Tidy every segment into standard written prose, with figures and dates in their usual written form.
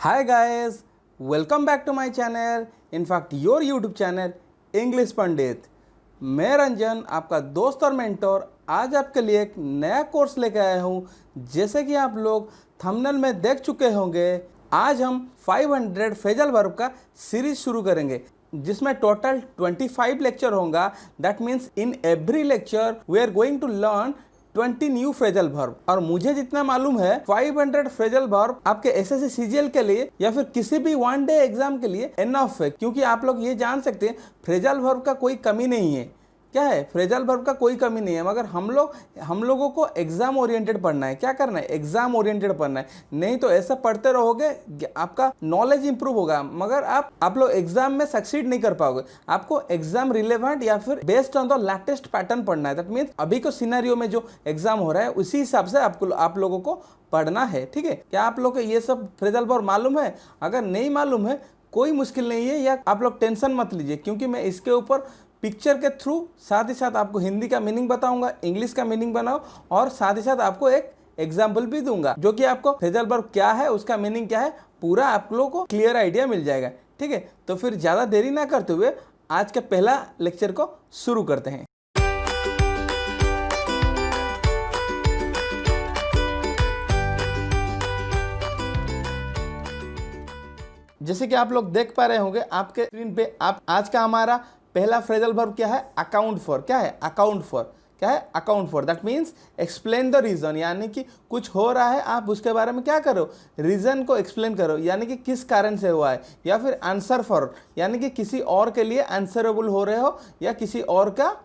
Hi guys, welcome back to my channel. In fact, your YouTube channel English Pandit. मैं रंजन, आपका दोस्त और mentor, आज आपके लिए एक नया कोर्स लेकर आया हूँ। जैसे कि आप लोग थंबनेल में देख चुके होंगे, आज हम 500 फ्रेजल वर्ब का सीरीज शुरू करेंगे जिसमें टोटल 25 लेक्चर होगा। That means in every lecture we are going to learn 20 new phrasal verb. और मुझे जितना मालूम है 500 फ्रेजल वर्ब आपके एसएससी सीजीएल के लिए या फिर किसी भी वन डे एग्जाम के लिए एनफ है, क्योंकि आप लोग ये जान सकते हैं फ्रेजल वर्ब का कोई कमी नहीं है। क्या है, फ्रेजल वर्ब का कोई कमी नहीं है, मगर हम लोगों को एग्जाम ओरिएंटेड पढ़ना है। क्या करना है, एग्जाम ओरिएंटेड पढ़ना है। नहीं तो ऐसा पढ़ते रहोगे आपका नॉलेज इंप्रूव होगा, मगर आप लोग एग्जाम में सक्सीड नहीं कर पाओगे। आपको एग्जाम रिलेवेंट या फिर based on the latest pattern पढ़ना है। दैट मीन्स अभी को सिनेरियो में जो एग्जाम हो रहा है उसी हिसाब से आप लोगों को पढ़ना है। ठीक है, क्या आप लोग को ये सब फ्रेजल वर्ब मालूम है? अगर नहीं मालूम है कोई मुश्किल नहीं है, या आप लोग टेंशन मत लीजिए, क्योंकि मैं इसके ऊपर पिक्चर के थ्रू साथ ही साथ आपको हिंदी का मीनिंग बताऊंगा, इंग्लिश का मीनिंग बनाओ, और साथ ही साथ आपको एक एग्जाम्पल भी दूंगा जो कि आपको फ्रेजल वर्ब क्या है, उसका मीनिंग क्या है, पूरा आप लोगों को क्लियर आइडिया मिल जाएगा। ठीक है, तो फिर ज़्यादा देरी ना करते हुए आज का पहला लेक्चर को शुरू करते हैं। जैसे कि आप लोग देख पा रहे होंगे आपके स्क्रीन पे, आप आज का हमारा पहला फ्रेजल वर्ब क्या है, अकाउंट फॉर। क्या है, अकाउंट फॉर। क्या है, account for. That means explain the reason, यानी कि कुछ हो रहा है, आप उसके बारे में क्या करो, रीजन को एक्सप्लेन करो, यानी कि किस कारण से हुआ है। या फिर आंसर फॉर, यानी कि किसी और के लिए आंसरेबल हो रहे हो, या किसी और का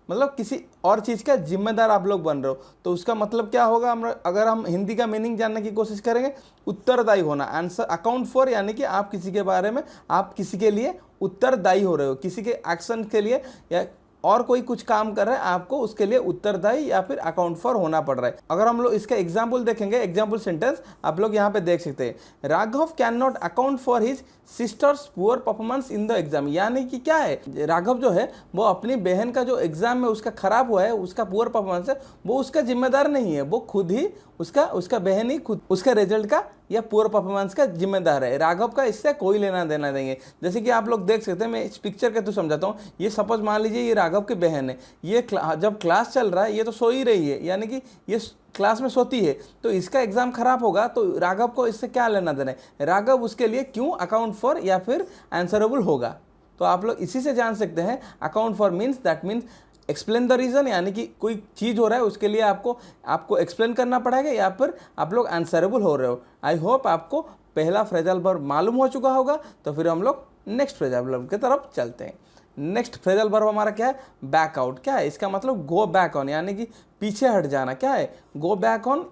मतलब किसी और चीज़ का जिम्मेदार आप लोग बन रहे हो। तो उसका मतलब क्या होगा, अगर हम हिंदी का मीनिंग जानने की कोशिश करेंगे, उत्तरदायी होना। आंसर अकाउंट फॉर यानी कि आप किसी के बारे में, आप किसी के लिए उत्तरदायी हो रहे हो, किसी के एक्शन के लिए, या और कोई कुछ काम कर रहा है, आपको उसके लिए उत्तरदायी या फिर अकाउंट फॉर होना पड़ रहा है। अगर हम लोग इसका एग्जाम्पल देखेंगे, एग्जाम्पल सेंटेंस आप लोग यहाँ पे देख सकते हैं, Raghav can not account for his sisters poor performance in the exam. यानी कि क्या है, राघव जो है वो अपनी बहन का जो एग्जाम में उसका खराब हुआ है, उसका पुअर परफॉर्मेंस है, वो उसका जिम्मेदार नहीं है, वो खुद ही उसका बहन ही खुद उसका रिजल्ट का या पुअर परफॉर्मेंस का जिम्मेदार है। राघव का इससे कोई लेना देना नहीं है। जैसे कि आप लोग देख सकते हैं, मैं इस पिक्चर के तो समझाता हूँ। ये सपोज मान लीजिए ये राघव की बहन है, ये जब क्लास चल रहा है ये तो सो ही रही है, यानी कि ये क्लास में सोती है, तो इसका एग्जाम खराब होगा तो राघव को इससे क्या लेना देना है, राघव उसके लिए क्यों अकाउंट फॉर या फिर आंसरेबल होगा। तो आप लोग इसी से जान सकते हैं account for means, that means explain the reason, यानी कि कोई चीज़ हो रहा है उसके लिए आपको एक्सप्लेन करना पड़ेगा, या फिर आप लोग आंसरेबल हो रहे हो। आई होप आपको पहला फ्रेजल वर्ब मालूम हो चुका होगा। तो फिर हम लोग नेक्स्ट फ्रेजल वर्ब की तरफ चलते हैं। नेक्स्ट फ्रेजल वर्ब हमारा क्या है, बैक आउट। क्या है, इसका मतलब गो बैक ऑन, यानी कि पीछे हट जाना। क्या है, गो बैक ऑन।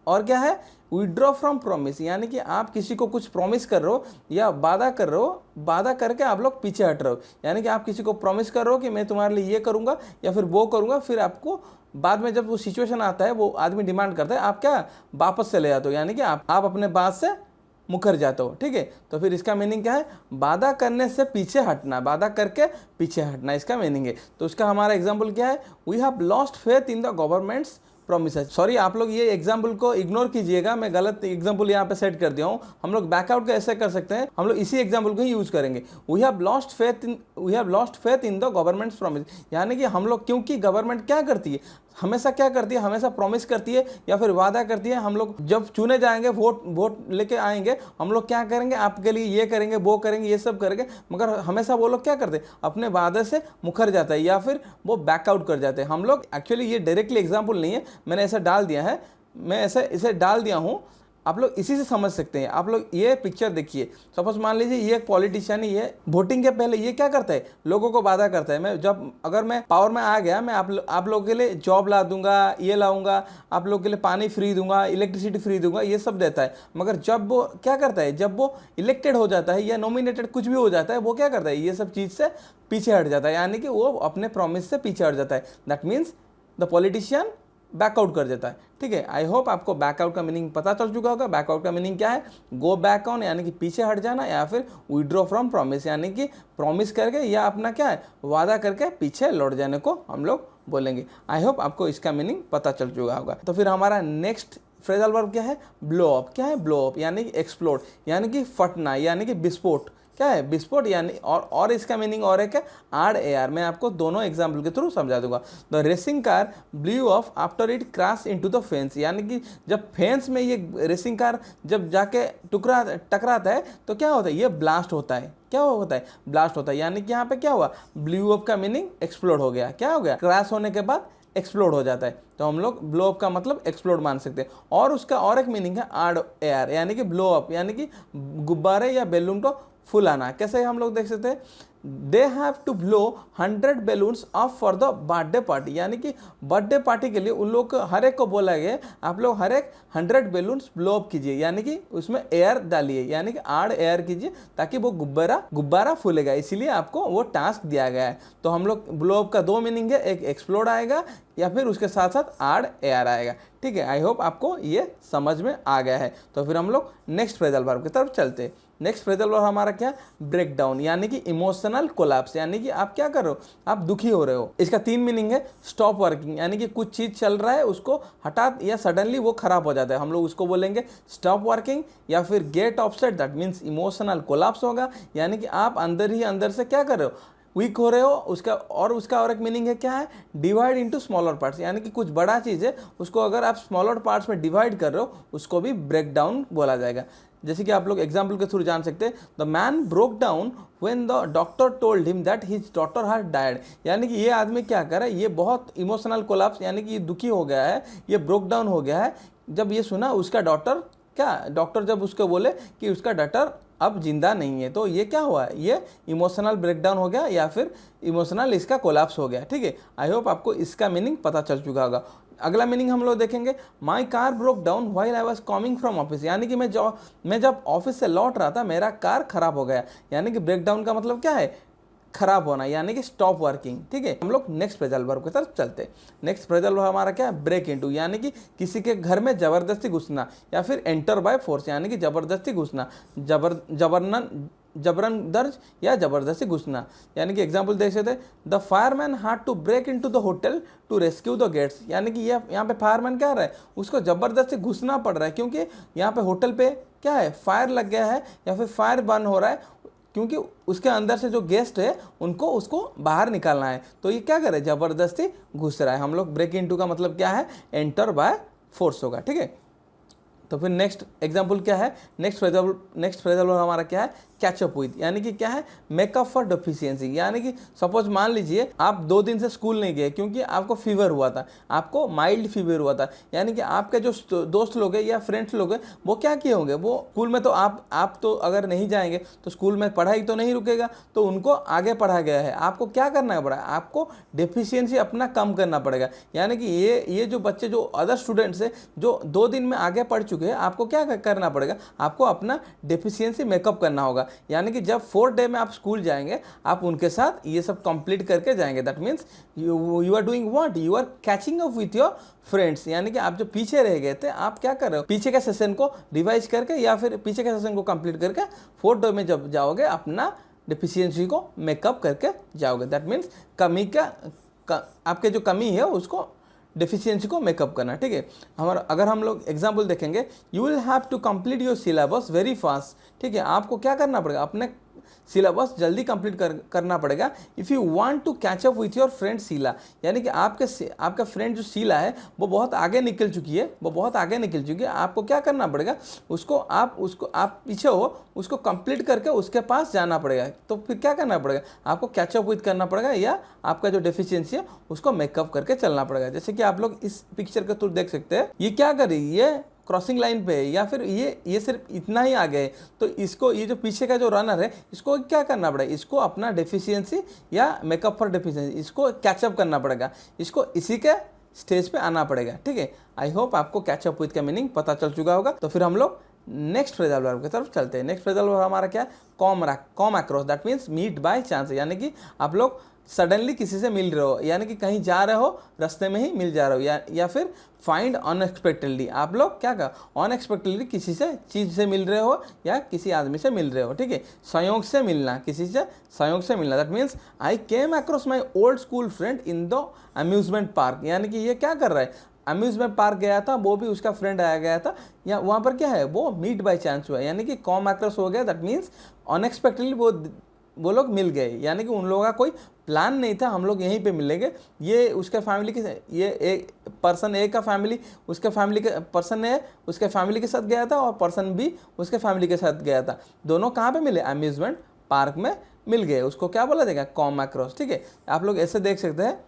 और क्या है, विड्रॉ फ्रॉम प्रॉमिस, यानी कि आप किसी को कुछ प्रॉमिस कर रहे हो या वादा कर रहे हो, वादा करके आप लोग पीछे हट रहे हो। यानी कि आप किसी को प्रॉमिस कर रहे हो कि मैं तुम्हारे लिए ये करूँगा या फिर वो करूँगा, फिर आपको बाद में जब वो सिचुएशन आता है, वो आदमी डिमांड करता है, आप क्या वापस चले जाते हो, यानी कि आप अपने बात से मुकर जाते हो। ठीक है, तो फिर इसका मीनिंग क्या है, वादा करने से पीछे हटना, वादा करके पीछे हटना, इसका मीनिंग है। तो इसका हमारा एग्जाम्पल क्या है, we have lost faith in the government's promises. Sorry, आप लोग ये एग्जाम्पल को इग्नोर कीजिएगा, मैं गलत एग्जाम्पल यहाँ पे सेट कर दिया हूँ। हम लोग बैकआउट का ऐसे कर सकते हैं, हम लोग इसी एग्जाम्पल को ही यूज करेंगे। We have lost faith in the government's promise, यानी कि हम लोग, क्योंकि गवर्नमेंट क्या करती है, हमेशा क्या करती है, हमेशा प्रॉमिस करती है या फिर वादा करती है। हम लोग जब चुने जाएंगे, वोट लेके आएंगे, हम लोग क्या करेंगे, आपके लिए ये करेंगे, वो करेंगे, ये सब करेंगे, मगर हमेशा वो लोग क्या करते हैं, अपने वादे से मुकर जाता है या फिर वो बैकआउट कर जाते हैं। हम लोग एक्चुअली ये डायरेक्टली एग्जाम्पल नहीं है, मैंने ऐसा डाल दिया है, मैं इसे डाल दिया हूँ, आप लोग इसी से समझ सकते हैं। आप लोग ये पिक्चर देखिए, सपोज मान लीजिए ये एक पॉलिटिशियन ही है, वोटिंग के पहले ये क्या करता है, लोगों को वादा करता है, अगर मैं पावर में आ गया, मैं आप लोगों के लिए जॉब ला दूंगा, ये लाऊंगा, आप लोगों के लिए पानी फ्री दूंगा, इलेक्ट्रिसिटी फ्री दूंगा, ये सब देता है। मगर जब वो क्या करता है, जब वो इलेक्टेड हो जाता है या नॉमिनेटेड कुछ भी हो जाता है, वो क्या करता है, ये सब चीज़ से पीछे हट जाता है, यानी कि वो अपने प्रॉमिस से पीछे हट जाता है। That means the politician back out कर देता है। ठीक है, आई होप आपको बैकआउट का मीनिंग पता चल चुका होगा। बैकआउट का मीनिंग क्या है, गो बैक ऑन, यानी कि पीछे हट जाना, या फिर विड्रॉ फ्रॉम प्रॉमिस, यानी कि प्रॉमिस करके या अपना क्या है, वादा करके पीछे लौट जाने को हम लोग बोलेंगे। आई होप आपको इसका मीनिंग पता चल चुका होगा। तो फिर हमारा नेक्स्ट फ्रेजल वर्ब क्या है, ब्लो अप। क्या है, ब्लो अप यानी कि एक्सप्लोड, यानी कि फटना, यानी कि विस्फोट। क्या है, विस्फोट यानी, और इसका मीनिंग और एक है आड़ एयर। मैं आपको दोनों एग्जाम्पल के थ्रू समझा दूंगा। The racing car blue of after it crash into the fence, यानी कि जब फेंस में ये रेसिंग कार जब जाके टकराता है तो क्या होता है, ये ब्लास्ट होता है। क्या होता है, ब्लास्ट होता है। यानी कि यहाँ पे क्या हुआ, ब्लू अप का मीनिंग एक्सप्लोड हो गया। क्या हो गया, क्रैश होने के बाद एक्सप्लोड हो जाता है, तो हम लोग ब्लो अप का मतलब एक्सप्लोड मान सकते हैं। और उसका और एक मीनिंग है आड़ एयर, यानी कि ब्लो अप, यानी कि गुब्बारे या बैलून को फुलाना। कैसे हम लोग देख सकते हैं, they have to blow 100 balloons off for the birthday party, यानी कि बर्थडे पार्टी के लिए उन लोग को हर एक को बोला गया आप लोग हर एक 100 बैलून्स ब्लो अप कीजिए, यानी कि उसमें एयर डालिए, यानी कि आड़ एयर कीजिए ताकि वो गुब्बारा फूलेगा, इसीलिए आपको वो टास्क दिया गया है। तो हम लोग ब्लो अप का दो मीनिंग है, एक एक्सप्लोड आएगा या फिर उसके साथ साथ आड़ एयर आएगा। ठीक है, आई होप आपको ये समझ में आ गया है। तो फिर हम लोग नेक्स्ट फ्रेजल वर्ब की तरफ चलते हैं। नेक्स्ट फ्रेजल वर्ब हमारा क्या, ब्रेक डाउन, यानी कि इमोशनल कोलैप्स, यानी कि आप क्या कर रहे हो, आप दुखी हो रहे हो। इसका तीन मीनिंग है, स्टॉप वर्किंग, यानी कि कुछ चीज चल रहा है उसको हठात या सडनली वो खराब हो जाता है, हम लोग उसको बोलेंगे स्टॉप वर्किंग। या फिर get upset, that means emotional collapse होगा, यानी कि आप अंदर ही अंदर से क्या कर रहे हो, वीक हो रहे हो। उसका और एक मीनिंग है क्या है, डिवाइड इनटू स्मॉलर पार्ट्स, यानी कि कुछ बड़ा चीज़ है उसको अगर आप स्मॉलर पार्ट्स में डिवाइड कर रहे हो उसको भी ब्रेक डाउन बोला जाएगा। जैसे कि आप लोग एग्जाम्पल के थ्रू जान सकते हैं, the man broke down when the doctor told him that his daughter had died, यानी कि ये आदमी क्या कर रहा है, ये बहुत इमोशनल कोलैप्स, यानी कि ये दुखी हो गया है, ये ब्रोक डाउन हो गया है जब ये सुना उसका डॉक्टर जब उसको बोले कि उसका डॉटर अब जिंदा नहीं है। तो ये क्या हुआ, ये इमोशनल ब्रेकडाउन हो गया या फिर इमोशनल इसका कोलैप्स हो गया। ठीक है, आई होप आपको इसका मीनिंग पता चल चुका होगा। अगला मीनिंग हम लोग देखेंगे, my car broke down while I was coming from office, यानी कि मैं जब ऑफिस से लौट रहा था मेरा कार खराब हो गया। यानी कि ब्रेक डाउन का मतलब क्या है, खराब होना, यानी कि स्टॉप वर्किंग। ठीक है, हम लोग नेक्स्ट फ्रेजल वर्ब की तरफ चलते हैं। नेक्स्ट फ्रेजल वर्ब हमारा क्या है, ब्रेक इनटू, यानी कि किसी के घर में जबरदस्ती घुसना, या फिर एंटर बाय फोर्स, यानी कि जबरदस्ती घुसना, जबरन दर्ज या जबरदस्ती घुसना। यानी कि एग्जाम्पल देख सकते हैं, the fireman had to break into the hotel to rescue the guests, यानी कि ये यहाँ पे फायरमैन क्या रहा है, उसको जबरदस्ती घुसना पड़ रहा है क्योंकि यहाँ पे होटल पे क्या है, फायर लग गया है या फिर फायर बर्न हो रहा है, क्योंकि उसके अंदर से जो गेस्ट है उसको बाहर निकालना है। तो ये क्या करे, जबरदस्ती घुस रहा है। हम लोग ब्रेक इनटू का मतलब क्या है, एंटर बाय फोर्स होगा। ठीक है, तो फिर नेक्स्ट एग्जाम्पल क्या है, नेक्स्ट फ्रेजल हमारा क्या है, कैचअप विद, यानी कि क्या है, मेकअप फॉर डेफिशिएंसी। यानी कि सपोज मान लीजिए आप 2 दिन से स्कूल नहीं गए क्योंकि आपको फीवर हुआ था, आपको माइल्ड फीवर हुआ था, यानी कि आपके जो दोस्त लोग हैं या फ्रेंड्स लोग हैं वो क्या किए होंगे, वो स्कूल में तो आप तो अगर नहीं जाएंगे तो स्कूल में पढ़ाई तो नहीं रुकेगा, तो उनको आगे पढ़ा गया है। आपको क्या करना पड़ा, आपको डेफिशिएंसी अपना कम करना पड़ेगा। यानी कि ये जो बच्चे जो अदर स्टूडेंट्स है जो 2 दिन में आगे पढ़ चुके हैं, आपको क्या करना पड़ेगा, आपको अपना डेफिशिएंसी मेकअप करना होगा। यानी कि जब 4th डे में आप स्कूल जाएंगे आप उनके साथ ये सब कंप्लीट करके जाएंगे। That means you are doing what, you are catching up with your friends. यानी कि आप जो पीछे रह गए थे आप क्या कर रहे हो, पीछे के सेशन को रिवाइज करके या फिर पीछे के सेशन को कंप्लीट करके 4th डे में जब जाओगे अपना डेफिशिएंसी को मेकअप करके जाओगे। दैट मीन्स आपके जो कमी है उसको डेफिशिएंसी को मेकअप करना। ठीक है, अगर हम लोग एग्जाम्पल देखेंगे, you will have to complete your syllabus very fast. ठीक है, आपको क्या करना पड़ेगा, अपने सिलेबस जल्दी कंप्लीट करना पड़ेगा। If you want to catch up with your friend Sheela, यानी कि आपका फ्रेंड जो शीला है वो बहुत आगे निकल चुकी है, आपको क्या करना पड़ेगा, आप पीछे हो, उसको कंप्लीट करके उसके पास जाना पड़ेगा। तो फिर क्या करना पड़ेगा, आपको कैच अप विथ करना पड़ेगा या आपका जो डेफिशिएंसी है उसको मेकअप करके चलना पड़ेगा। जैसे कि आप लोग इस पिक्चर के थ्रू देख सकते हैं, ये क्या कर रही है, ये क्रॉसिंग लाइन पे है या फिर ये सिर्फ इतना ही आगे है, तो इसको ये जो पीछे का जो रनर है इसको क्या करना पड़ेगा, इसको अपना डेफिशिएंसी या मेकअप फॉर डेफिशिएंसी इसको कैचअप करना पड़ेगा, इसको इसी के स्टेज पे आना पड़ेगा। ठीक है, आई होप आपको कैचअप विथ का मीनिंग पता चल चुका होगा। तो फिर हम लोग नेक्स्ट फ्रेजल वर्ब की तरफ चलते हैं। नेक्स्ट फ्रेजल वर्ब हमारा क्या है, come across, that means meet by chance, यानी कि आप लोग सडनली किसी से मिल रहे हो, यानी कि कहीं जा रहे हो रास्ते में ही मिल जा रहे हो, या फिर फाइंड अनएक्सपेक्टेडली, आप लोग क्या कहा, अनएक्सपेक्टेडली किसी से चीज़ से मिल रहे हो या किसी आदमी से मिल रहे हो। ठीक है, संयोग से मिलना, किसी से संयोग से मिलना, that means I came across my old school friend in the amusement park, यानी कि ये क्या कर रहा है, अम्यूजमेंट पार्क गया था, वो भी उसका फ्रेंड आया गया था, या वहाँ पर क्या है, वो मीट बाय चांस हुआ, यानी कि कॉम अक्रॉस हो गया। दैट मीन्स अनएक्सपेक्टेडली वो लोग मिल गए, यानी कि उन लोगों का कोई प्लान नहीं था हम लोग यहीं पे मिलेंगे। ये उसके फैमिली के, ये एक पर्सन ए का फैमिली उसके फैमिली के, पर्सन ए उसके फैमिली के साथ गया था और पर्सन बी उसके फैमिली के साथ गया था। दोनों कहाँ पे मिले, अम्यूजमेंट पार्क में मिल गए। उसको क्या बोला जाएगा, कॉम अक्रॉस। ठीक है, आप लोग ऐसे देख सकते हैं,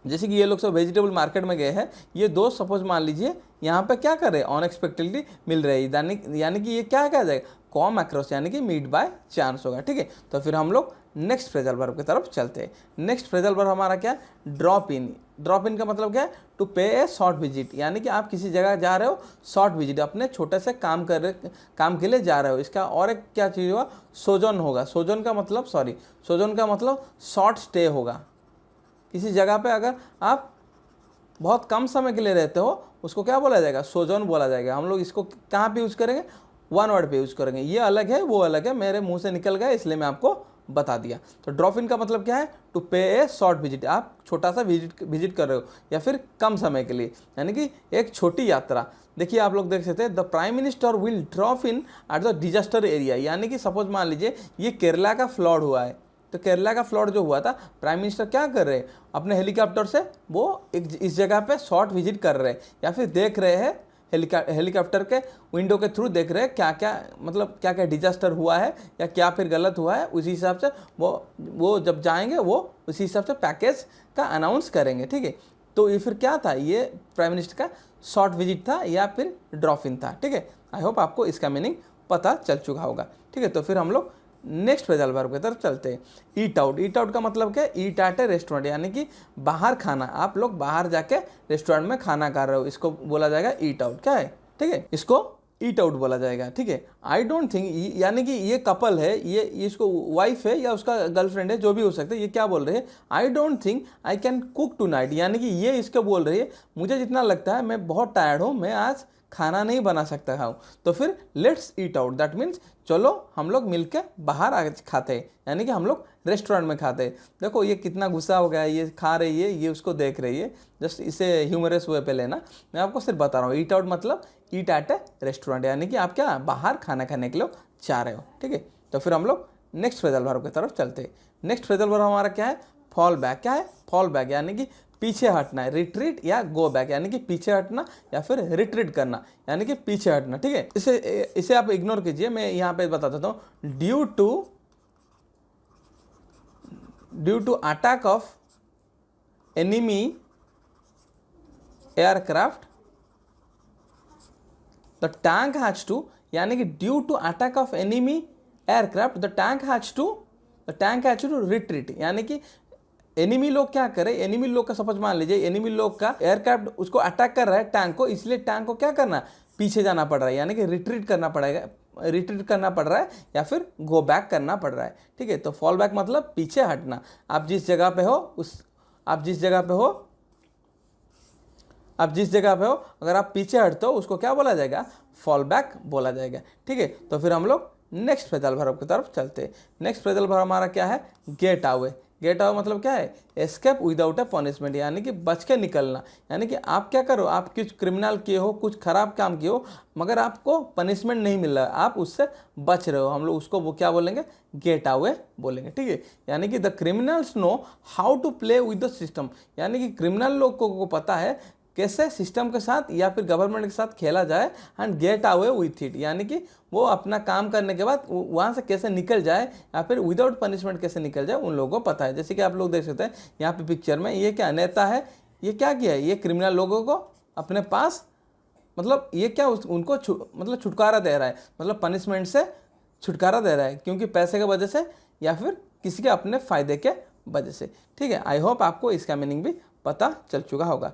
जैसे कि ये लोग सब वेजिटेबल मार्केट में गए हैं, ये दोस्त सपोज मान लीजिए यहाँ पे क्या कर रहे हैं, अनएक्सपेक्टेडली मिल रहे हैं, यानी कि ये क्या कहा जाएगा, कॉम अक्रॉस, यानी कि मीट बाय चांस होगा। ठीक है, तो फिर हम लोग नेक्स्ट फ्रेजल वर्ब की तरफ चलते हैं। नेक्स्ट फ्रेजल वर्ब हमारा क्या है, ड्रॉप इन। ड्रॉप इन का मतलब क्या है, टू पे ए शॉर्ट विजिट, यानी कि आप किसी जगह जा रहे हो, शॉर्ट विजिट, अपने छोटे से काम के लिए जा रहे हो। इसका और एक क्या चीज़ होगा, सोजन होगा। सोजन का मतलब शॉर्ट स्टे होगा। किसी जगह पे अगर आप बहुत कम समय के लिए रहते हो, उसको क्या बोला जाएगा, सोजन बोला जाएगा। हम लोग इसको कहाँ पे यूज़ करेंगे, वन वर्ड पे यूज़ करेंगे। ये अलग है, वो अलग है, मेरे मुंह से निकल गया इसलिए मैं आपको बता दिया। तो ड्रॉप इन का मतलब क्या है, टू पे ए शॉर्ट विजिट, आप छोटा सा विजिट कर रहे हो या फिर कम समय के लिए, यानी कि एक छोटी यात्रा। देखिए आप लोग देख सकते हैं, the prime minister will drop in at the disaster area, यानी कि सपोज मान लीजिए ये केरला का फ्लड हुआ है, तो केरला का फ्लड जो हुआ था, प्राइम मिनिस्टर क्या कर रहे हैं, अपने हेलीकॉप्टर से वो इस जगह पे शॉर्ट विजिट कर रहे हैं, या फिर देख रहे हैं, हेलीकॉप्टर के विंडो के थ्रू देख रहे हैं क्या क्या डिजास्टर हुआ है या क्या फिर गलत हुआ है। उसी हिसाब से वो जब जाएंगे वो उसी हिसाब से पैकेज का अनाउंस करेंगे। ठीक है, तो ये फिर क्या था, ये प्राइम मिनिस्टर का शॉर्ट विजिट था या फिर ड्रॉप इन था। ठीक है, आई होप आपको इसका मीनिंग पता चल चुका होगा। ठीक है, तो फिर हम लोग नेक्स्ट फ्रेजल वर्ब की तरफ चलते हैं। ईट आउट। ईट आउट का मतलब क्या है, ईट एट ए रेस्टोरेंट, यानी कि बाहर खाना, आप लोग बाहर जाके रेस्टोरेंट में खाना खा रहे हो, इसको बोला जाएगा ईट आउट। क्या है, ठीक है, इसको ईट आउट बोला जाएगा। ठीक है, आई डोंट थिंक, यानी कि ये कपल है, ये इसको वाइफ है या उसका गर्लफ्रेंड है, जो भी हो सकता है। ये क्या बोल रहे हैं, I don't think I can cook tonight, यानी कि ये इसको बोल रही है, मुझे जितना लगता है मैं बहुत टायर्ड हूँ, मैं आज खाना नहीं बना सकता हूँ। तो फिर let's eat out, that means चलो हम लोग मिलके बाहर आज खाते हैं, यानी कि हम लोग रेस्टोरेंट में खाते हैं। देखो ये कितना गुस्सा हो गया है, ये खा रही है, ये उसको देख रही है, जस्ट इसे ह्यूमरस वे पे लेना, मैं आपको सिर्फ बता रहा हूँ। ईट आउट मतलब ईट एट ए रेस्टोरेंट, यानी कि आप क्या बाहर खाना खाने के लिए चाह रहे हो। ठीक है, तो फिर हम लोग नेक्स्ट फ्रेजल वर्ब की तरफ चलते हैं। नेक्स्ट फ्रेजल वर्ब हमारा क्या है, फॉल बैक। क्या है, फॉल बैक, यानी कि पीछे हटना है। रिट्रीट या गो बैक, यानी कि पीछे हटना या फिर रिट्रीट करना, यानी कि पीछे हटना। ठीक है, इसे आप इग्नोर कीजिए, मैं यहाँ पे बता देता हूँ। Due to attack of enemy aircraft the tank has to, यानी कि due to attack of enemy aircraft the tank has to retreat, यानी कि एनिमी लोग क्या करे, एनिमी लोग का सपोज मान लीजिए एनिमी लोग का एयरक्राफ्ट उसको अटैक कर रहा है टैंक को, इसलिए टैंक को क्या करना, पीछे जाना पड़ रहा है, यानी कि रिट्रीट करना पड़ रहा है या फिर गो बैक करना पड़ रहा है। ठीक है, तो फॉल बैक मतलब पीछे हटना। आप जिस जगह पे हो अगर आप पीछे हटते हो, उसको क्या बोला जाएगा, फॉल बैक बोला जाएगा। ठीक है, तो फिर हम लोग नेक्स्ट फ्रेजल वर्ब की तरफ चलते हैं। नेक्स्ट फ्रेजल वर्ब हमारा क्या है, गेट अवे। गेट अवे मतलब क्या है, एस्केप विदाउट ए पनिशमेंट, यानी कि बच के निकलना। यानी कि आप क्या करो, आप कुछ क्रिमिनल किए हो, कुछ खराब काम किए हो, मगर आपको पनिशमेंट नहीं मिल रहा, आप उससे बच रहे हो, हम लोग उसको वो क्या बोलेंगे, गेट अवे बोलेंगे। ठीक है, यानी कि the criminals know how to play with the system, यानी कि क्रिमिनल लोग को पता है कैसे सिस्टम के साथ या फिर गवर्नमेंट के साथ खेला जाए, and get away with it, यानी कि वो अपना काम करने के बाद वहाँ से कैसे निकल जाए या फिर विदाउट पनिशमेंट कैसे निकल जाए, उन लोगों को पता है। जैसे कि आप लोग देख सकते हैं यहाँ पे पिक्चर में, ये क्या नेता है, ये क्या किया है, ये क्रिमिनल लोगों को अपने पास, मतलब ये क्या उनको छुटकारा दे रहा है, मतलब पनिशमेंट से छुटकारा दे रहा है, क्योंकि पैसे की वजह से या फिर किसी के अपने फ़ायदे के वजह से। ठीक है, आई होप आपको इसका मीनिंग भी पता चल चुका होगा।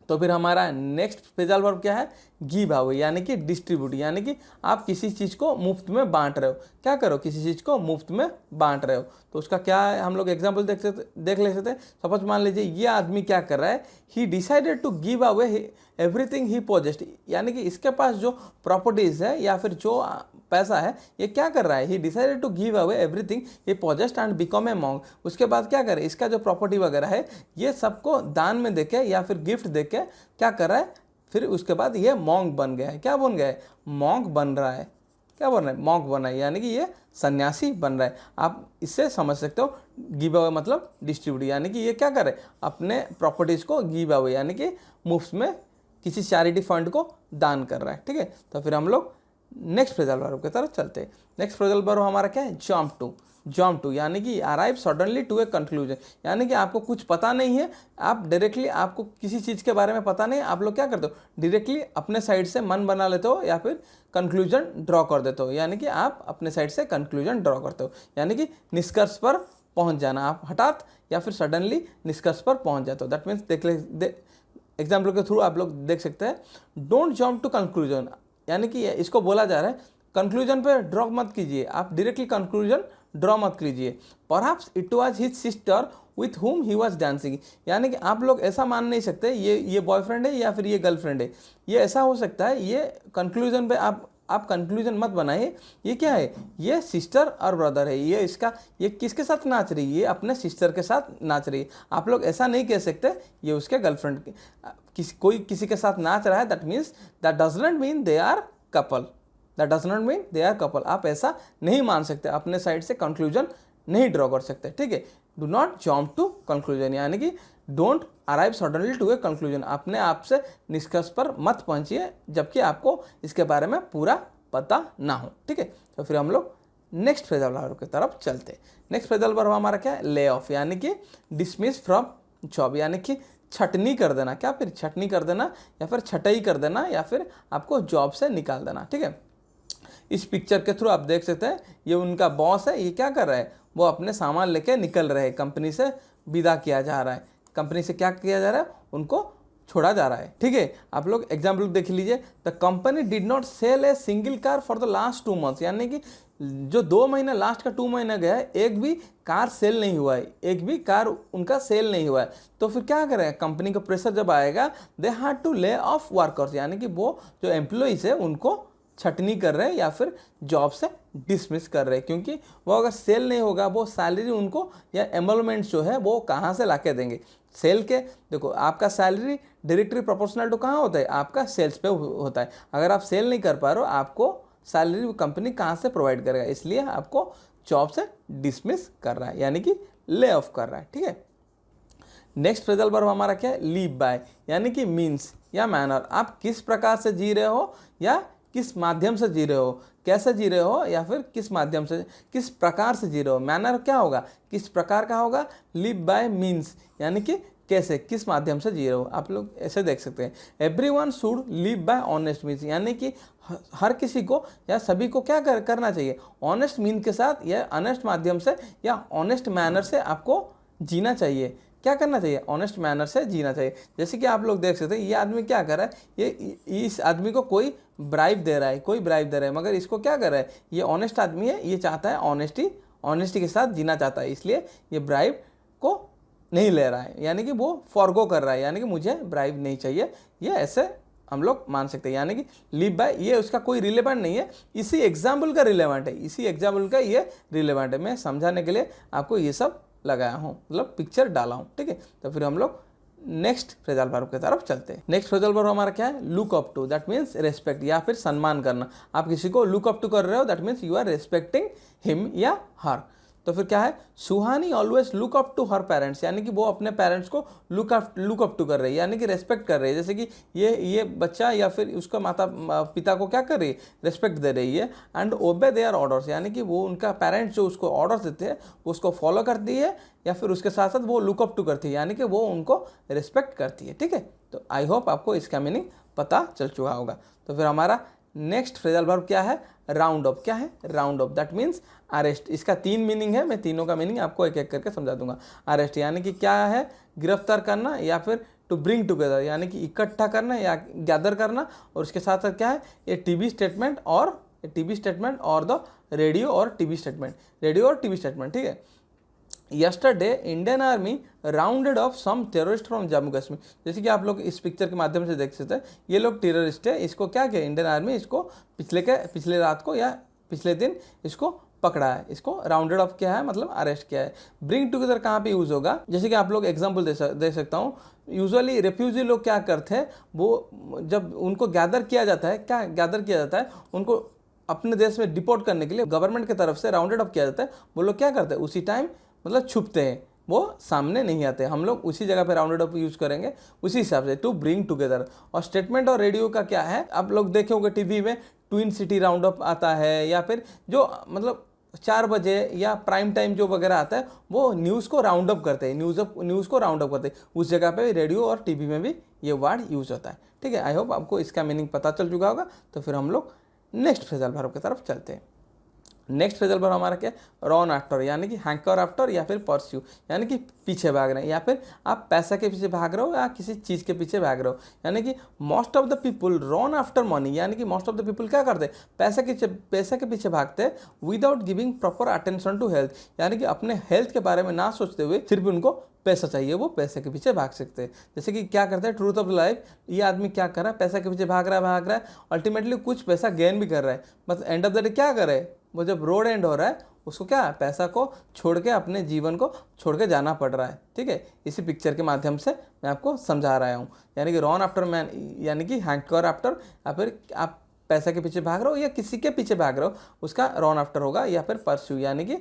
तो फिर हमारा नेक्स्ट फ्रेजल वर्ब क्या है, गिव अवे यानी कि डिस्ट्रीब्यूट, यानी कि आप किसी चीज़ को मुफ्त में बांट रहे हो। क्या करो, किसी चीज़ को मुफ्त में बांट रहे हो। तो उसका क्या है, हम लोग एग्जाम्पल देख ले सकते हैं। सपोज मान लीजिए ये आदमी क्या कर रहा है, he decided to give away everything he possessed, यानी कि इसके पास जो प्रॉपर्टीज है या फिर जो पैसा है, ये क्या कर रहा है, he decided to give away everything he possessed and become a monk. उसके बाद क्या करे, इसका जो प्रॉपर्टी वगैरह है ये सबको दान में देके या फिर गिफ्ट देके क्या कर रहा है, फिर उसके बाद ये मॉन्क बन गया है। क्या बन गया है, मॉन्क बन रहा है। क्या बन रहा है, मॉन्क बना है, यानी कि ये सन्यासी बन रहा है। आप इससे समझ सकते हो गिव अवे मतलब डिस्ट्रीब्यूट, यानी कि ये क्या करे, अपने प्रॉपर्टीज को गिव अवे यानी कि मुफ्त में किसी चैरिटी फंड को दान कर रहा है। ठीक है, तो फिर हम लोग नेक्स्ट फ्रेजल वर्ब की तरफ चलते हैं। नेक्स्ट फ्रेजल वर्ब हमारा क्या है, जंप टू। जंप टू यानी कि arrive suddenly to a conclusion, यानी कि आपको कुछ पता नहीं है, आप डायरेक्टली, आपको किसी चीज़ के बारे में पता नहीं, आप लोग क्या करते हो, डायरेक्टली अपने साइड से मन बना लेते हो या फिर कंक्लूजन ड्रॉ कर देते हो, यानी कि आप अपने साइड से कंक्लूजन ड्रॉ करते हो, यानी कि निष्कर्ष पर पहुंच जाना। आप हठात या फिर सडनली निष्कर्ष पर पहुंच जाते हो। दैट मीन्स एग्जाम्पल के थ्रू आप लोग देख सकते हैं, डोंट जंप टू कंक्लूजन, यानी कि इसको बोला जा रहा है कंक्लूजन पे ड्रॉ मत कीजिए, आप डायरेक्टली कंक्लूजन ड्रॉ मत कीजिए। Perhaps it was his sister with whom he was dancing, यानी कि आप लोग ऐसा मान नहीं सकते ये बॉयफ्रेंड है या फिर ये गर्लफ्रेंड है, ये ऐसा हो सकता है। ये कंक्लूजन पे आप कंक्लूजन मत बनाइए। ये क्या है, ये सिस्टर और ब्रदर है, ये किसके साथ नाच रही है, ये अपने सिस्टर के साथ नाच रही है। आप लोग ऐसा नहीं कह सकते ये उसके गर्लफ्रेंड कोई किसी के साथ नाच रहा है, that does not mean they are couple, that does not mean they are couple. आप ऐसा नहीं मान सकते, अपने साइड से कंक्लूजन नहीं ड्रॉ कर सकते। ठीक है, do not jump to conclusion, यानी कि don't arrive suddenly to a conclusion, अपने आप से निष्कर्ष पर मत पहुंचिए जबकि आपको इसके बारे में पूरा पता ना हो। ठीक है, तो फिर हम लोग नेक्स्ट फ्रेजल वर्ब की तरफ चलते हैं। नेक्स्ट फ्रेजल वर्ब हमारा क्या है, ले ऑफ, यानी कि डिसमिस फ्रॉम जॉब, यानी कि छटनी कर देना। क्या, फिर छटनी कर देना या फिर छटाई कर देना या फिर आपको जॉब से निकाल देना। ठीक है, इस पिक्चर के थ्रू आप देख सकते हैं ये उनका बॉस है, ये क्या कर रहा है, वो अपने सामान लेके निकल रहे हैं, कंपनी से विदा किया जा रहा है। कंपनी से क्या किया जा रहा है, उनको छोड़ा जा रहा है। ठीक है, आप लोग एग्जाम्पल देख लीजिए, the company did not sell a single car for the last 2 months, यानी कि जो 2 महीने, लास्ट का 2 महीना गया है, एक भी कार सेल नहीं हुआ है, एक भी कार उनका सेल नहीं हुआ है। तो फिर क्या करें, कंपनी का प्रेशर जब आएगा, they had to lay off workers, यानी कि वो जो एम्प्लॉइज है उनको छटनी कर रहे हैं या फिर जॉब से डिसमिस कर रहे हैं, क्योंकि वो अगर सेल नहीं होगा, वो सैलरी उनको या एम्प्लॉयमेंट जो है वो कहाँ से लाके देंगे। सेल के देखो, आपका सैलरी डायरेक्टली प्रोपोर्शनल टू कहाँ होता है, आपका सेल्स पे होता है। अगर आप सेल नहीं कर पा रहे हो, आपको सैलरी कंपनी कहाँ से प्रोवाइड करेगा, इसलिए आपको जॉब से डिसमिस कर रहा है, यानी कि ले ऑफ कर रहा है। ठीक है, नेक्स्ट फ्रेजल वर्ब हमारा क्या है, लीव बाय, यानी कि मीन्स या मैनर, आप किस प्रकार से जी रहे हो या किस माध्यम से जी रहे हो, कैसे जी रहे हो या फिर किस माध्यम से, किस प्रकार से जी रहे हो। मैनर क्या होगा, किस प्रकार का होगा, लिव बाय मीन्स, यानी कि कैसे, किस माध्यम से जी रहे हो। आप लोग ऐसे देख सकते हैं, everyone should live by honest means, यानी कि हर किसी को या सभी को क्या करना चाहिए, ऑनेस्ट मीन के साथ या ऑनेस्ट माध्यम से या ऑनेस्ट मैनर से आपको जीना चाहिए। क्या करना चाहिए, ऑनेस्ट मैनर से जीना चाहिए। जैसे कि आप लोग देख सकते हैं, ये आदमी क्या कर रहा है, ये इस आदमी को कोई ब्राइब दे रहा है, मगर इसको क्या कर रहा है, ये ऑनेस्ट आदमी है, ये चाहता है ऑनेस्टी के साथ जीना चाहता है, इसलिए ये ब्राइब को नहीं ले रहा है, यानी कि वो फॉरगो कर रहा है, यानी कि मुझे ब्राइब नहीं चाहिए, ये ऐसे हम लोग मान सकते हैं। यानी कि लिव बाय, ये उसका कोई रिलेवेंट नहीं है, इसी एग्जाम्पल का रिलेवेंट है, इसी एग्जाम्पल का ये रिलेवेंट है। मैं समझाने के लिए आपको ये सब लगाया हूँ, मतलब पिक्चर डाला हूँ। ठीक है, तो फिर हम लोग नेक्स्ट फ्रेजल वर्ब की तरफ चलते हैं। नेक्स्ट फ्रेजल वर्ब हमारा क्या है, look up to, that means respect या फिर सम्मान करना। आप किसी को लुक अप टू कर रहे हो, that means you are respecting him या हर। तो फिर क्या है, Suhani always look up to her parents, यानी कि वो अपने पेरेंट्स को लुक अप टू कर रही है, यानी कि रेस्पेक्ट कर रही है। जैसे कि ये बच्चा या फिर उसका माता पिता को क्या कर रही है, रेस्पेक्ट दे रही है। एंड ओबे देयर ऑर्डर्स, यानी कि वो उनका पेरेंट्स जो उसको ऑर्डर्स देते हैं उसको फॉलो करती है या फिर उसके साथ साथ वो लुक अप टू करती है, यानी कि वो उनको रिस्पेक्ट करती है। ठीक है, तो आई होप आपको इसका मीनिंग पता चल चुका होगा। तो फिर हमारा नेक्स्ट फ्रेजल वर्ब क्या है, राउंड अप। क्या है, round up, that means arrest. इसका 3 मीनिंग है, मैं तीनों का मीनिंग आपको एक एक करके समझा दूंगा। अरेस्ट यानी कि क्या है, गिरफ्तार करना या फिर टू ब्रिंग टुगेदर, यानी कि इकट्ठा करना या गैदर करना, और उसके साथ साथ क्या है, ये टीबी स्टेटमेंट और द रेडियो और टीबी स्टेटमेंट, ठीक है। Yesterday Indian army rounded off some terrorist from Jammu Kashmir. जैसे कि आप लोग इस पिक्चर के माध्यम से देख सकते हैं, ये लोग टेररिस्ट है, इसको क्या किया इंडियन आर्मी, इसको पिछले रात को या पिछले दिन इसको पकड़ा है, इसको राउंडेड ऑफ किया है, मतलब अरेस्ट किया है। ब्रिंग टुगेदर कहाँ पे यूज़ होगा, जैसे कि आप लोग एग्जांपल दे सकता हूँ। यूजुअली रेफ्यूजी लोग क्या करते हैं, वो जब उनको गैदर किया जाता है, क्या गैदर किया जाता है, उनको अपने देश में डिपोर्ट करने के लिए गवर्नमेंट की तरफ से राउंडेड ऑफ किया जाता है। वो लोग क्या करते हैं, उसी टाइम मतलब छुपते हैं, वो सामने नहीं आते। हम लोग उसी जगह पे राउंडेड अप यूज करेंगे उसी हिसाब से, टू ब्रिंग टुगेदर। और स्टेटमेंट और रेडियो का क्या है, आप लोग देखे होंगे टीवी में ट्विन सिटी राउंड अप आता है, या फिर जो मतलब 4 बजे या प्राइम टाइम जो वगैरह आता है, वो न्यूज़ को राउंड अप करते हैं, न्यूज़ को राउंड अप करते हैं। उस जगह पे रेडियो और टीवी में भी ये वर्ड यूज होता है, ठीक है। आई होप आपको इसका मीनिंग पता चल चुका होगा। तो फिर हम लोग नेक्स्ट फ्रेजल वर्ब की तरफ चलते हैं। नेक्स्ट फ्रेजल वर्ब हमारा क्या है, रन आफ्टर, यानी कि हैंकर आफ्टर या फिर परस्यू, यानी कि पीछे भाग रहे हैं, या फिर आप पैसा के पीछे भाग रहे हो या किसी चीज़ के पीछे भाग रहे हो। यानी कि most of the people run after money, यानी कि मोस्ट ऑफ द पीपल क्या करते हैं, पैसा के पीछे भागते हैं without giving proper attention to health, यानी कि अपने हेल्थ के बारे में ना सोचते हुए सिर्फ उनको पैसा चाहिए, वो पैसे के पीछे भाग सकते हैं। जैसे कि क्या करते हैं, ट्रूथ ऑफ लाइफ, ये आदमी क्या कर रहा है, पैसा के पीछे भाग रहा है, अल्टीमेटली कुछ पैसा गेन भी कर रहा है, मतलब एंड ऑफ द डे क्या करे, वो जब रोड एंड हो रहा है उसको क्या पैसा को छोड़ के, अपने जीवन को छोड़ के जाना पड़ रहा है, ठीक है। इसी पिक्चर के माध्यम से मैं आपको समझा रहा हूँ। यानी कि रन आफ्टर मैन, यानी कि हैंकर आफ्टर, या फिर आप पैसा के पीछे भाग रहे हो या किसी के पीछे भाग रहे हो, उसका रन आफ्टर होगा, या फिर परस्यू, यानी कि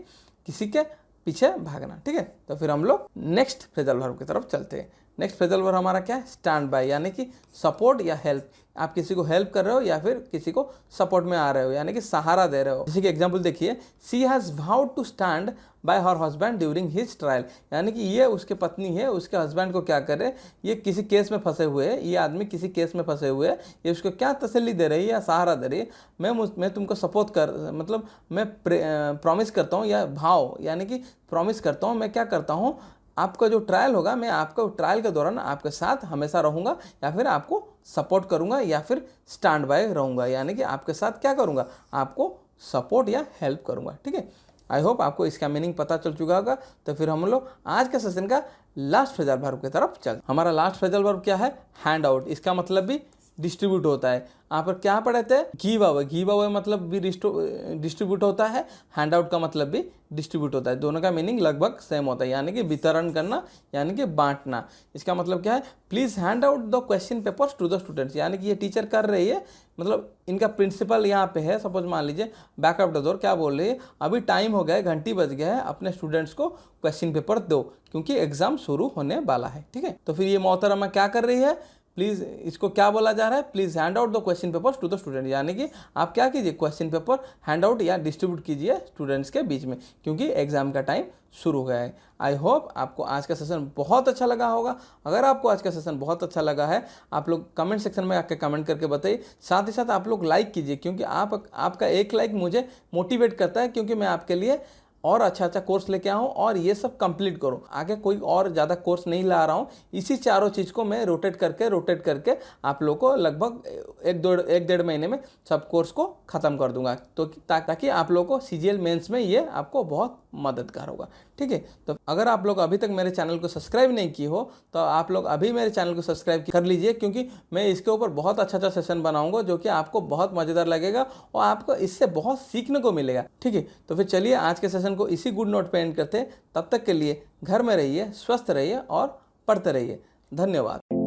किसी के पीछे भागना, ठीक है। तो फिर हम लोग नेक्स्ट फ्रेजल वर्ब की तरफ चलते हैं। नेक्स्ट फ्रेजल वर्ब हमारा क्या है, स्टैंड बाय, यानी कि सपोर्ट या हेल्प। आप किसी को हेल्प कर रहे हो या फिर किसी को सपोर्ट में आ रहे हो, यानी कि सहारा दे रहे हो। जैसे कि एग्जांपल देखिए, she has vowed to stand by her husband during his trial, यानी कि ये उसके पत्नी है, उसके हस्बैंड को क्या करे, ये किसी केस में फंसे हुए हैं, ये आदमी किसी केस में फंसे हुए हैं, ये उसको क्या तसल्ली दे रही है या सहारा दे रही है, मैं तुमको सपोर्ट कर, मतलब मैं प्रॉमिस करता हूँ, या भाव यानी कि प्रॉमिस करता हूँ, मैं क्या करता हूँ, आपका जो ट्रायल होगा, मैं आपको ट्रायल के दौरान आपके साथ हमेशा रहूँगा, या फिर आपको सपोर्ट करूँगा, या फिर स्टैंड बाय रहूँगा, यानी कि आपके साथ क्या करूँगा, आपको सपोर्ट या हेल्प करूँगा, ठीक है। आई होप आपको इसका मीनिंग पता चल चुका होगा। तो फिर हम लोग आज के सेशन का लास्ट फ्रेजल वर्ब की तरफ चल। हमारा लास्ट फ्रेजल वर्ब क्या है, हैंड आउट। इसका मतलब भी डिस्ट्रीब्यूट होता है। यहाँ पर क्या पढ़े थे, गिव अवे मतलब भी डिस्ट्रीब्यूट होता है, हैंड आउट का मतलब भी डिस्ट्रीब्यूट होता है। दोनों का मीनिंग लगभग सेम होता है, यानी कि वितरण करना, यानी कि बांटना। इसका मतलब क्या है, please hand out the question papers to the students, यानी कि ये टीचर कर रही है, मतलब इनका प्रिंसिपल यहाँ पे है, सपोज मान लीजिए बैक ऑफ द डोर, क्या बोल रही है, अभी टाइम हो गया है, घंटी बज गया है, अपने स्टूडेंट्स को क्वेश्चन पेपर दो क्योंकि एग्जाम शुरू होने वाला है, ठीक है। तो फिर ये मोहतरमा क्या कर रही है, प्लीज़, इसको क्या बोला जा रहा है, please hand out the question papers to the student, यानी कि आप क्या कीजिए, क्वेश्चन पेपर हैंड आउट या डिस्ट्रीब्यूट कीजिए स्टूडेंट्स के बीच में, क्योंकि एग्जाम का टाइम शुरू हो गया है। आई होप आपको आज का सेशन बहुत अच्छा लगा होगा। अगर आपको आज का सेशन बहुत अच्छा लगा है, आप लोग कमेंट सेक्शन में आके कमेंट करके बताइए। साथ ही साथ आप लोग लाइक कीजिए, क्योंकि आपका एक लाइक मुझे मोटिवेट करता है, क्योंकि मैं आपके लिए और अच्छा कोर्स लेके आऊँ और ये सब कंप्लीट करूँ। आगे कोई और ज़्यादा कोर्स नहीं ला रहा हूँ, इसी चारों चीज़ को मैं रोटेट करके आप लोगों को लगभग एक डेढ़ महीने में सब कोर्स को ख़त्म कर दूंगा, तो ताकि आप लोगों को CGL मेंस में ये आपको बहुत मददगार होगा, ठीक है। तो अगर आप लोग अभी तक मेरे चैनल को सब्सक्राइब नहीं किए हो, तो आप लोग अभी मेरे चैनल को सब्सक्राइब कर लीजिए, क्योंकि मैं इसके ऊपर बहुत अच्छा सेशन बनाऊंगा जो कि आपको बहुत मज़ेदार लगेगा और आपको इससे बहुत सीखने को मिलेगा, ठीक है। तो फिर चलिए आज के सेशन को इसी गुड नोट पे एंड करते हैं। तब तक के लिए घर में रहिए, स्वस्थ रहिए और पढ़ते रहिए। धन्यवाद।